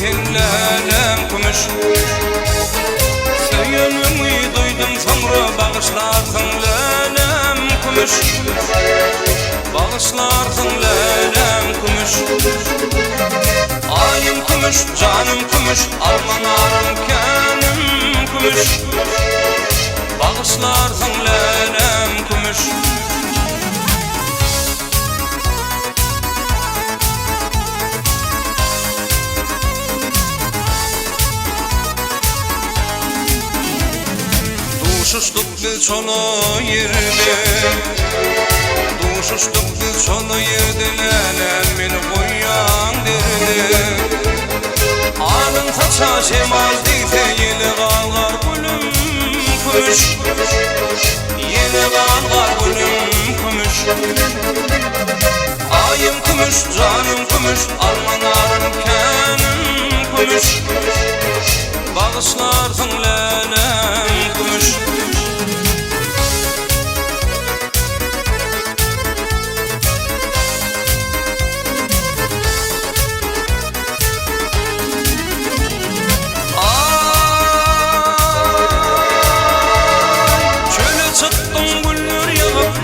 lelem kumuş. Söyünümü duydum sonra bağışlarsın lelem kumuş. Bağışlarsın lelem kumuş. Ayım kumuş, canım kumuş, almanarım kenim kumuş. Bağışlarsın lelem kumuş. Duşuştuk biz çolu yerde, duşuştuk biz çolu yerde, lelem beni koyan derdi. Alın saça şemaz deyse yeli kalgar gülüm kumuş. Yeli kalgar gülüm kumuş. Ayım kumuş, canım kumuş, almanarım kenim kumuş. Bağışlarsın lelem kumuş.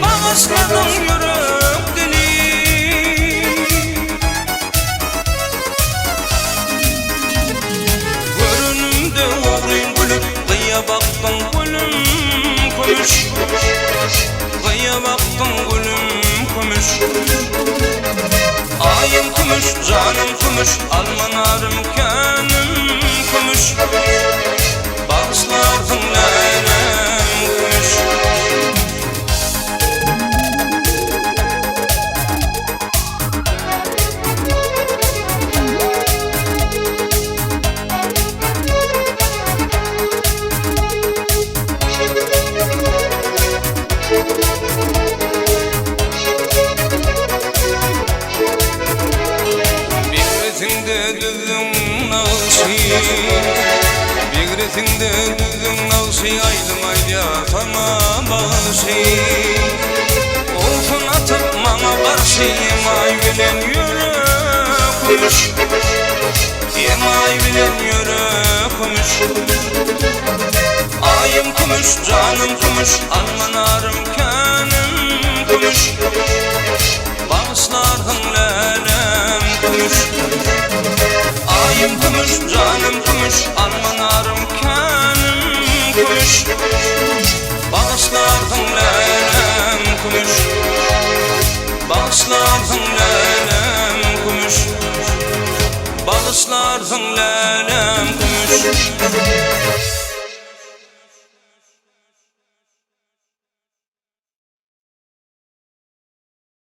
Bağışladın yürekini. Görünümde oğlum gülüp kıya baktın gülüm kumuş. Kıya baktın gülüm kumuş. Ayım kumuş, canım kumuş, almanarım kenim kumuş. Bağışlarsın lelem kumuş. Biğresinde düzün nağışı, aydım ayda sana bağışı. Olsun atıp bana karşı, yemay bilen yürek kumuş. Yemay bilen yürek kumuş. Ayım kumuş, canım kumuş, almanarım kenim kumuş. Bağışlarsın lelem kumuş. Ayım kumuş, canım kumuş, almanarım kenim kumuş. Bağışlarsın lelem kumuş. Bağışlarsın lelem kumuş. Bağışlarsın lelem kumuş.